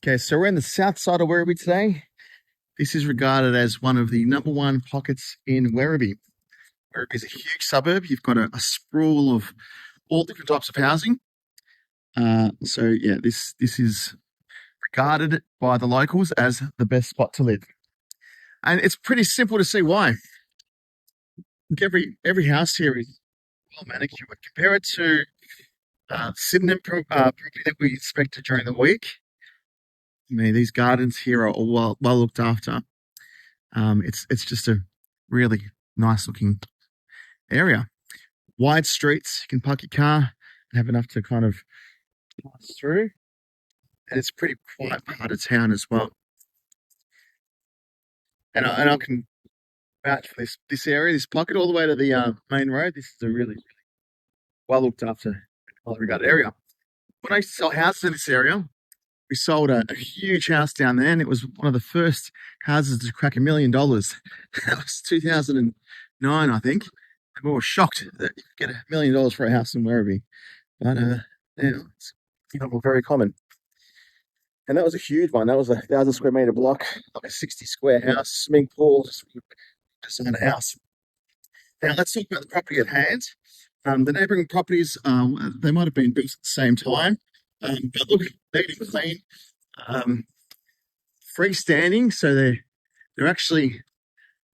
Okay, so we're in the south side of Werribee today. This is regarded as one of the #1 pockets in Werribee. Werribee is a huge suburb. You've got a sprawl of all different types of housing. This is regarded by the locals as the best spot to live. And it's pretty simple to see why. Every house here is well manicured. Compare it to Sydenham property that we inspected during the week. I mean, these gardens here are all well looked after. It's just a really nice looking area. Wide streets, you can park your car and have enough to kind of pass through. And it's a pretty quiet part of town as well. And I can vouch for this area, this pocket, all the way to the main road. This is a really, really well looked after, well regarded area. When I used to sell houses in this area, we sold a huge house down there, and it was one of the first houses to crack $1 million. That was 2009, I think. And we were shocked that you could get $1 million for a house in Werribee. But it's not very common. And that was a huge one. That was a 1,000 square metre block, like a 60 square house, swimming pool, just in a house. Now let's talk about the property at hand. The neighbouring properties, they might have been built at the same time. But look, they're clean, freestanding, so they're actually,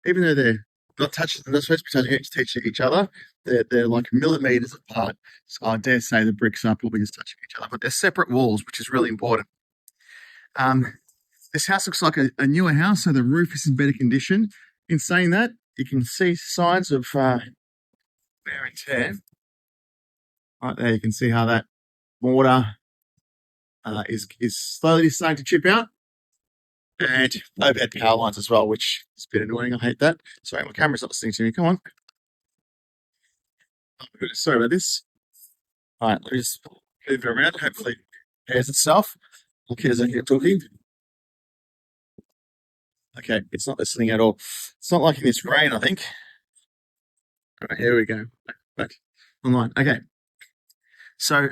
even though they're not touching, they're not supposed to be touching each other, they're like millimetres apart. So I dare say the bricks are probably just touching each other, but they're separate walls, which is really important. This house looks like a newer house, so the roof is in better condition. In saying that, you can see signs of wear and tear. Right there, you can see how that mortar is slowly starting to chip out, and overhead power lines as well, which is a bit annoying. I hate that. Sorry, my camera's not listening to me. Come on. Oh my goodness, sorry about this. All right, let me just move it around. Hopefully it repairs itself. Okay, as I keep talking. Okay, it's not listening at all. It's not liking this rain, I think. All right, here we go. Back online. Okay. So,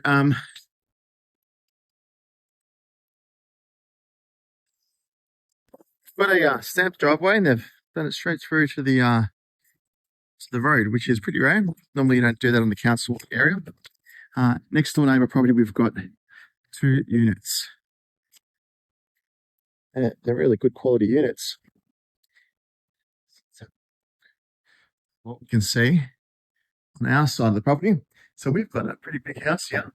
got a stamped driveway, and they've done it straight through to the road, which is pretty rare. Normally, you don't do that on the council area. Next door neighbour property, we've got 2 units. They're really good quality units. So, what we can see on our side of the property. So we've got a pretty big house here.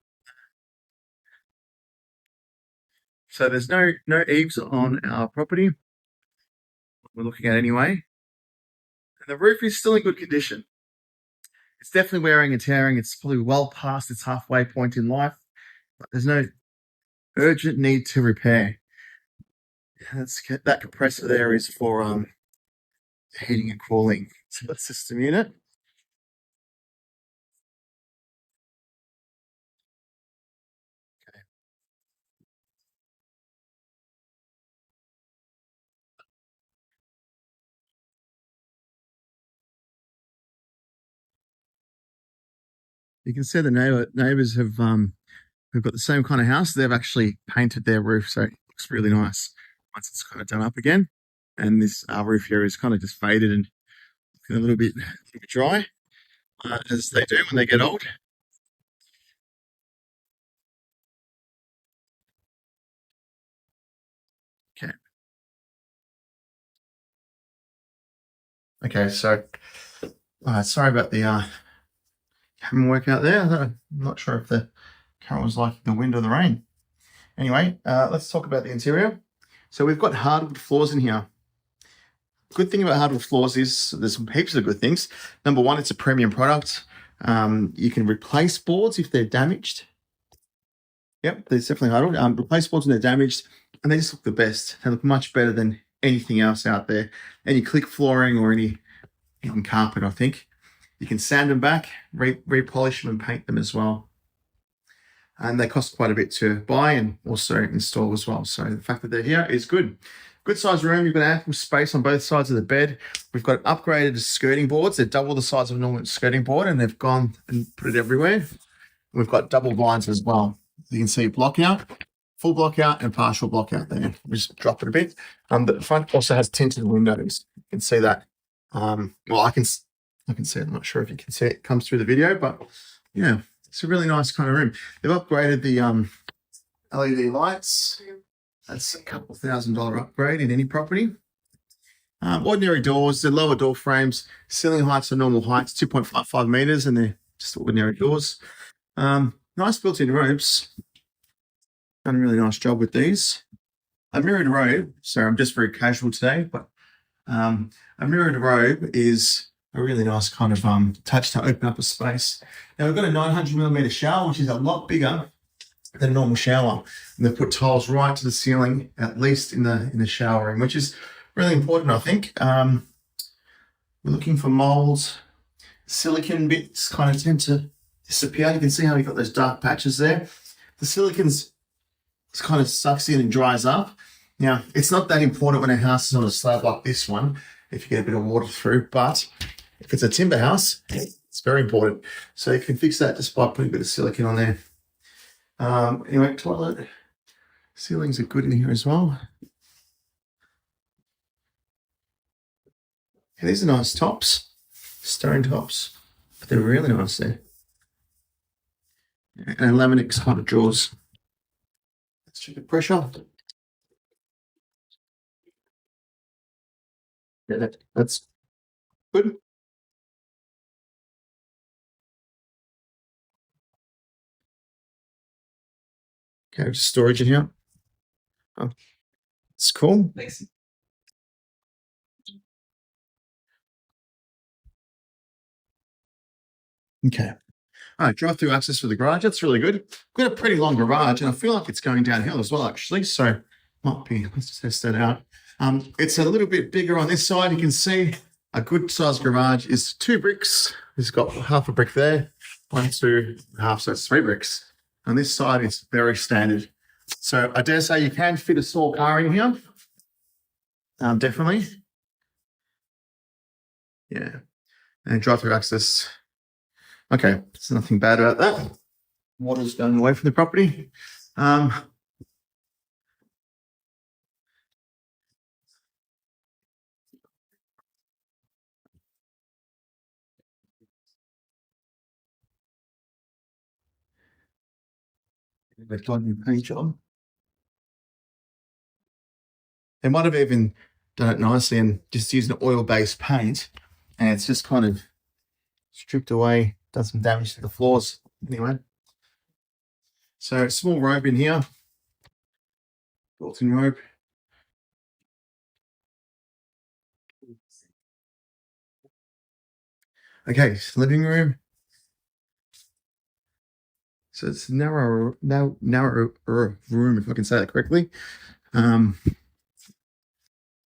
So there's no eaves on our property. We're looking at anyway. And the roof is still in good condition. It's definitely wearing and tearing. It's probably well past its halfway point in life, but there's no urgent need to repair. That compressor there is for heating and cooling. So that's the system unit. You can see the neighbours have got the same kind of house. They've actually painted their roof, so it looks really nice once it's kind of done up again. And this roof here is kind of just faded and looking a little bit dry, as they do when they get old. Okay. Okay, so sorry about the camera work out there. I'm not sure if the camera was like the wind or the rain. Anyway, let's talk about the interior. So we've got hardwood floors in here. Good thing about hardwood floors is there's some heaps of good things. Number one, it's a premium product. You can replace boards if they're damaged. Yep, there's definitely hardwood. Replace boards when they're damaged, and they just look the best. They look much better than anything else out there. Any click flooring or any even carpet, I think. You can sand them back, repolish them and paint them as well. And they cost quite a bit to buy and also install as well. So the fact that they're here is good. Good size room. You've got ample space on both sides of the bed. We've got upgraded skirting boards. They're double the size of a normal skirting board, and they've gone and put it everywhere. We've got double blinds as well. You can see block out full block out and partial block out there. We just drop it a bit. The front also has tinted windows. You can see that. Well, I can see it. I'm not sure if you can see it. It comes through the video, but yeah, it's a really nice kind of room. They've upgraded the LED lights. That's a couple $1,000 upgrade in any property. Ordinary doors, the lower door frames, ceiling heights are normal heights, 2.55 meters, and they're just ordinary doors. Nice built-in robes. Done a really nice job with these. A mirrored robe, so I'm just very casual today, but a mirrored robe is a really nice kind of touch to open up a space. Now we've got a 900mm shower, which is a lot bigger than a normal shower. And they've put tiles right to the ceiling, at least in the shower room, which is really important, I think. We're looking for molds. Silicon bits kind of tend to disappear. You can see how you've got those dark patches there. The silicon's kind of sucks in and dries up. Now, it's not that important when a house is on a slab like this one, if you get a bit of water through, but if it's a timber house, it's very important. So you can fix that just by putting a bit of silicone on there. Anyway, toilet ceilings are good in here as well. Yeah, these are nice tops, stone tops, but they're really nice there. And laminate kind of drawers. Let's check the pressure. Yeah, that's good. Okay, just storage in here. Oh, it's cool. Thanks. Okay. All right, drive-through access for the garage. That's really good. We've got a pretty long garage, and I feel like it's going downhill as well, actually. So might be, let's test that out. It's a little bit bigger on this side. You can see a good sized garage is 2 bricks. It's got half a brick there, 1, 2, half, so it's 3 bricks. On this side, it's very standard. So I dare say you can fit a small car in here. Definitely. Yeah. And drive-through access. Okay, there's nothing bad about that. Water's going away from the property. They've done a new paint job. They might have even done it nicely and just used an oil-based paint, and it's just kind of stripped away, done some damage to the floors. Anyway, so small robe in here, built-in robe. Okay, living room. So it's narrow room, if I can say that correctly.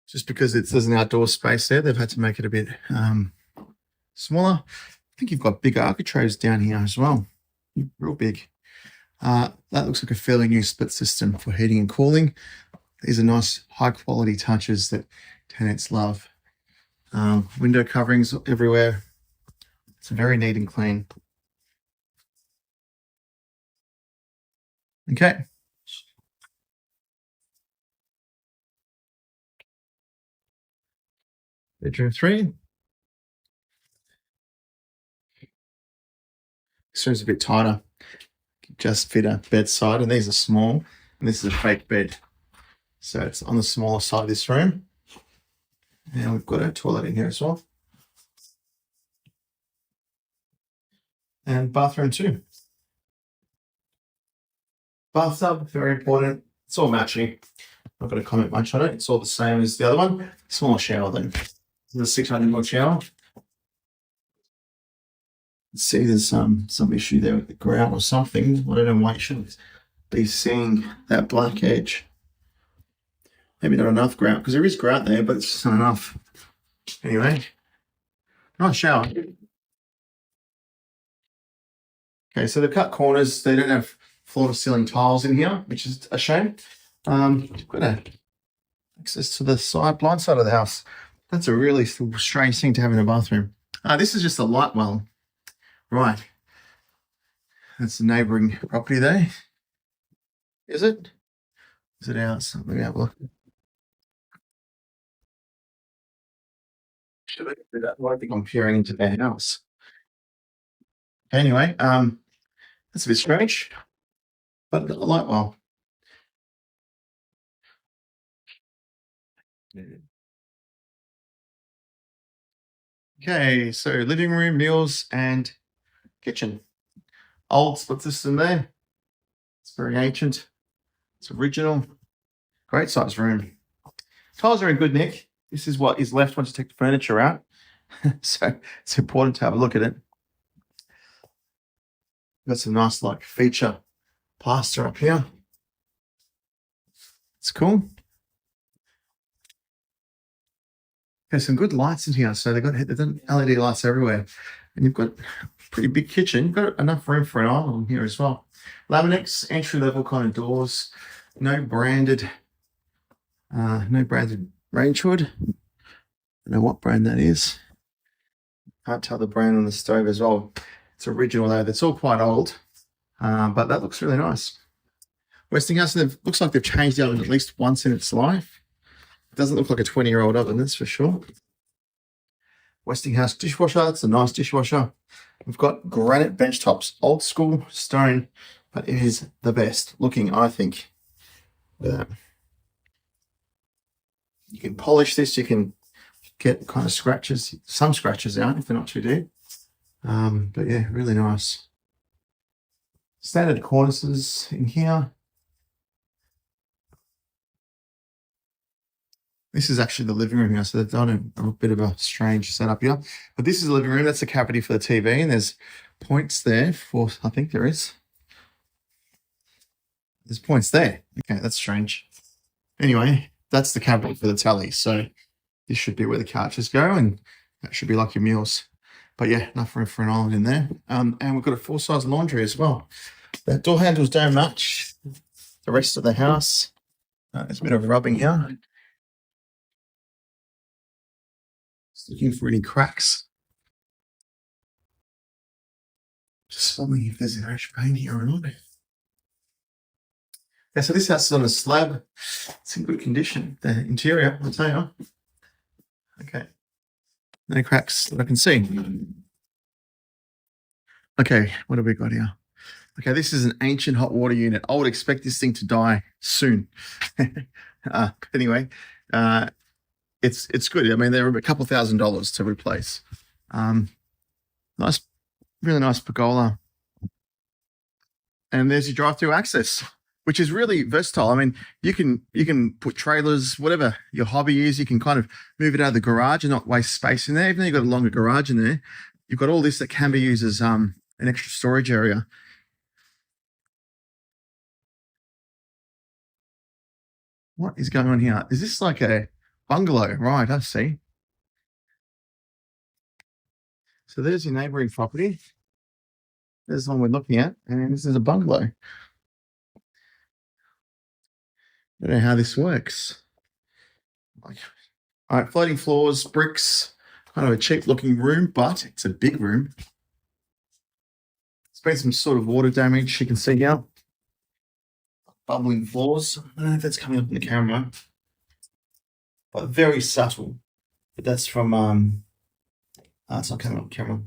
Just because there's an outdoor space there, they've had to make it a bit smaller. I think you've got big architraves down here as well, real big. That looks like a fairly new split system for heating and cooling. These are nice, high-quality touches that tenants love. Window coverings everywhere. It's very neat and clean. Okay. Bedroom 3. This room's a bit tighter. Just fit a bedside, and these are small, and this is a fake bed. So it's on the smaller side of this room. And we've got a toilet in here as well. And bathroom 2. Bathtub, very important. It's all matching. Not going to comment much on it. It's all the same as the other one. Smaller shower then. This is a 600ml shower. Let's see, there's some issue there with the grout or something. I don't know why you shouldn't be seeing that black edge. Maybe not enough grout, because there is grout there, but it's just not enough. Anyway, nice shower. Okay, so they've cut corners. They don't have floor-to-ceiling tiles in here, which is a shame. You've got access to the blind side of the house. That's a really strange thing to have in a bathroom. This is just a light well. Right. That's the neighbouring property there. Is it? Is it ours? Let me have a look. Should I do that? Well, I think I'm peering into their house. Anyway, that's a bit strange, but I like well. Okay, so living room, meals, and kitchen. Old split system there. It's very ancient. It's original. Great size room. Tiles are in good nick. This is what is left once you take the furniture out. So it's important to have a look at it. Got some nice like feature plaster up here. It's cool. There's some good lights in here. So they've got LED lights everywhere. And you've got a pretty big kitchen. You've got enough room for an island here as well. Laminates, entry-level kind of doors. No branded range hood. I don't know what brand that is. Can't tell the brand on the stove as well. It's original though. That's all quite old, but that looks really nice. Westinghouse, and looks like they've changed the oven at least once in its life. It doesn't look like a 20-year-old oven, that's for sure. Westinghouse dishwasher. That's a nice dishwasher. We've got granite bench tops, old school stone, but it is the best looking, I think. Look at that. You can polish this. You can get kind of scratches, some scratches out if they're not too deep. But yeah, really nice. Standard cornices in here. This is actually the living room here, so they've done a bit of a strange setup here. But this is the living room. That's the cavity for the TV, and there's points there for, I think there is. There's points there. Okay, that's strange. Anyway, that's the cavity for the telly. So this should be where the couches go, and that should be like your meals. But yeah, enough room for an island in there. And we've got a full-size laundry as well. The door handles don't match the rest of the house. There's a bit of rubbing here. Just looking for any cracks. Just wondering if there's an ash paint here or not. Yeah, so this house is on a slab. It's in good condition. The interior, I'll tell you. Okay. No cracks that I can see. Okay, what have we got here? Okay, this is an ancient hot water unit. I would expect this thing to die soon. Anyway, it's good. I mean, they're a couple $1,000s to replace. Nice, really nice pergola. And there's your drive-through access, which is really versatile. I mean, you can put trailers, whatever your hobby is, you can kind of move it out of the garage and not waste space in there. Even though you've got a longer garage in there, you've got all this that can be used as an extra storage area. What is going on here? Is this like a bungalow? Right, I see. So there's your neighbouring property. There's the one we're looking at, and this is a bungalow. I don't know how this works. All right, floating floors, bricks, kind of a cheap looking room, but it's a big room. There's been some sort of water damage, you can see here. Bubbling floors. I don't know if that's coming up in the camera, but very subtle. But that's from, it's not coming up on camera.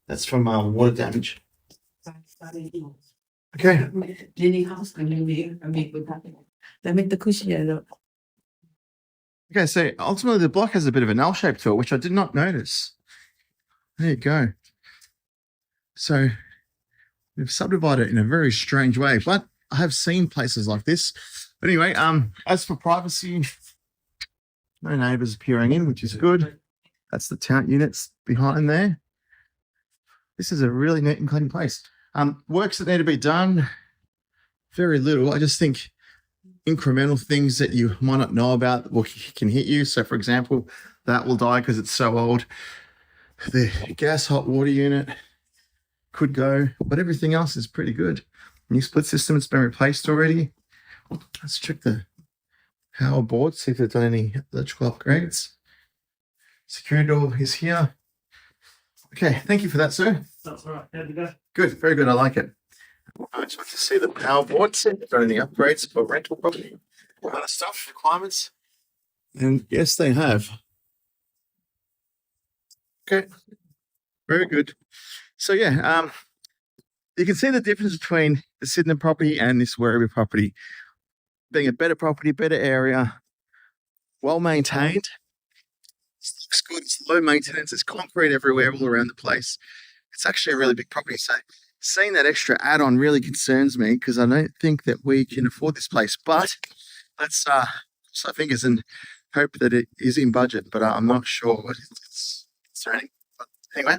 That's from water damage. Okay. Okay, so ultimately the block has a bit of an L shape to it, which I did not notice. There you go. So we've subdivided it in a very strange way, but I have seen places like this. But anyway, as for privacy, no neighbours peering in, which is good. That's the tent units behind there. This is a really neat and clean place. Works that need to be done, very little. I just think incremental things that you might not know about can hit you. So, for example, that will die because it's so old. The gas hot water unit could go, but everything else is pretty good. New split system, it's been replaced already. Let's check the power board, see if they've done any electrical upgrades. Security door is here. Okay, thank you for that, sir. That's all right. There we go. Good, very good. I like it. I just want to see the power board. See if they've done any upgrades for rental property. kind of stuff, requirements. And yes, they have. Okay, very good. So yeah, you can see the difference between the Sydney property and this Werribee property. Being a better property, better area, well maintained. It looks good. It's low maintenance. It's concrete everywhere, all around the place. It's actually a really big property. So seeing that extra add-on really concerns me because I don't think that we can afford this place. But let's cross our fingers and hope that it is in budget. But I'm not sure. It's threatening. But anyway.